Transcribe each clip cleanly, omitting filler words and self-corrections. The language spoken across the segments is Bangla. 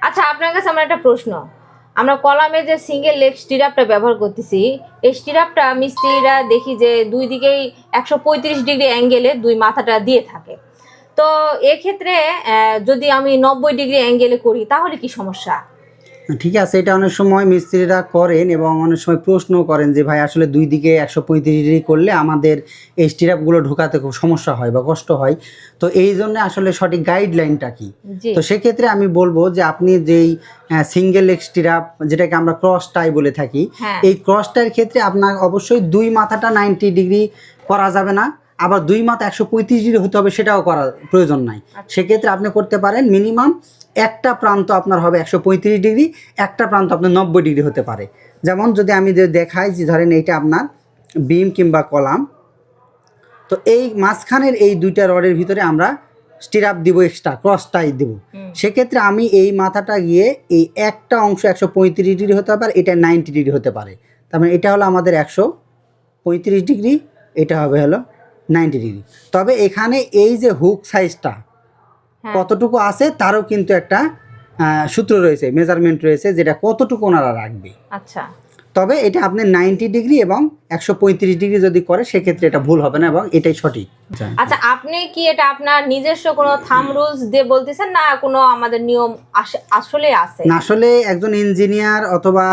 আচ্ছা, আপনার কাছে আমার একটা প্রশ্ন। আমরা কলামে যে সিঙ্গেল লেগ স্টিরাপটা ব্যবহার করতেছি, এই স্টিরাপটা মিস্ত্রিরা দেখি যে দুই দিকেই 135 ডিগ্রি অ্যাঙ্গেলে দুই মাথাটা দিয়ে থাকে। তো এক্ষেত্রে যদি আমি 90 ডিগ্রি অ্যাঙ্গেলে করি তাহলে কি সমস্যা? ঠিক আছে, এটা অনেক সময় মিস্ত্রিরা করেন এবং অনেক সময় প্রশ্ন করেন যে ভাই আসলে দুই দিকে 135 ডিগ্রি করলে আমাদের এই স্টিরাপগুলো ঢোকাতে খুব সমস্যা হয় বা কষ্ট হয়। তো এই জন্য আসলে সঠিক গাইডলাইনটা কি? জি। তো সেক্ষেত্রে আমি বলবো যে আপনি যেই সিঙ্গেল লেগ স্টিরাপ, যেটাকে আমরা ক্রস টাই বলে থাকি, হ্যাঁ। এই ক্রস টাইয়ের ক্ষেত্রে আপনার অবশ্যই দুই মাথাটা 90 ডিগ্রি করা যাবে না, আবার দুই মাথা 135 ডিগ্রি হতে হবে সেটাও করার প্রয়োজন নাই। সেক্ষেত্রে আপনি করতে পারেন মিনিমাম একটা প্রান্ত আপনার হবে 135 ডিগ্রি, একটা প্রান্ত আপনার 90 ডিগ্রি হতে পারে। যেমন যদি আমি দেখাই যে ধরেন এইটা আপনার বিম কিংবা কলাম, তো এই মাঝখানের এই দুইটা রডের ভিতরে আমরা স্টিরাপ দিব, এক্সট্রা ক্রস টাই দেবো। সেক্ষেত্রে আমি এই মাথাটা গিয়ে এই একটা অংশ 135 ডিগ্রি হতে পারে, এটা 90 ডিগ্রি হতে পারে। তার মানে এটা হলো আমাদের 135 ডিগ্রি, এটা হবে হলো 90 ডিগ্রি। তবে এখানে এই যে হুক সাইজটা কতটুকু আছে তারও কিন্তু একটা সূত্র রয়েছে, মেজারমেন্ট রয়েছে, যেটা কতটুকু ওনারা রাখবে। আচ্ছা। তবে এটা আপনি 90 ডিগ্রি এবং 135 ডিগ্রি যদি করে সেক্ষেত্রে এটা ভুল হবে না এবং এটাই সঠিক। আচ্ছা, আপনি কি এটা আপনার নিজস্ব কোনো থাম রুলস দিয়ে বলতেছেন না কোনো আমাদের নিয়ম আসলে আছে? না, আসলে একজন ইঞ্জিনিয়ার অথবা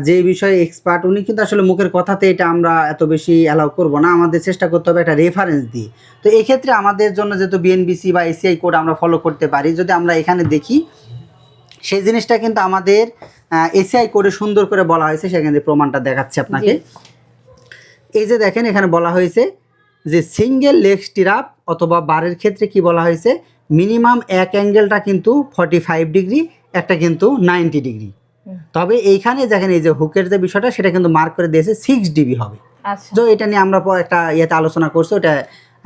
যে বিষয়ে এক্সপার্ট উনি কিন্তু আসলে মুখের কথাতে এটা আমরা এত বেশি অ্যালাউ করব না, আমাদের চেষ্টা করতে হবে একটা রেফারেন্স দিয়ে। তো এই ক্ষেত্রে আমাদের জন্য যেহেতু বিএনবিসি বা এসিআই কোড আমরা ফলো করতে পারি, যদি আমরা এখানে দেখি সেই জিনিসটা কিন্তু আমাদের এসিআই কোডে সুন্দর করে বলা হয়েছে, সেখানে প্রমাণটা দেখাচ্ছে আপনাকে। এই যে দেখেন এখানে বলা হয়েছে যে সিঙ্গেল লেগ স্টিরাপ অথবা বারের ক্ষেত্রে কি বলা হয়েছে, মিনিমাম এক অ্যাঙ্গেলটা কিন্তু 45 ডিগ্রি, একটা কিন্তু 90 ডিগ্রি। তবে এইখানে দেখেন এই যে হুকের যে বিষয়টা সেটা কিন্তু মার্ক করে দিয়েছে 6 ডিবি হবে। আচ্ছা। তো এটা নিয়ে আমরা একটা ইয়েতে আলোচনা করছি, ওটা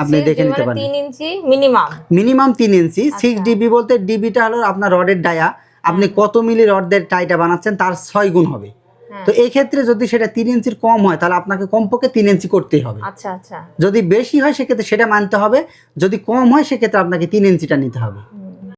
আপনি দেখে নিতে পারেন। 3 ইঞ্চি মিনিমাম। মিনিমাম 3 ইঞ্চি। 6 ডিবি বলতে ডিবিটা হলো আপনার রডের ডায়া, আপনি কত মিলি রডের টাইটা বানাচ্ছেন তার 6 গুণ হবে। তো এই ক্ষেত্রে যদি সেটা 3 ইঞ্চির কম হয় তাহলে আপনাকে কমপক্ষে 3 ইঞ্চি করতেই হবে। আচ্ছা আচ্ছা। যদি বেশি হয় সেক্ষেত্রে সেটা মানতে হবে, যদি কম হয় সেক্ষেত্রে আপনাকে 3 ইঞ্চিটা নিতে হবে।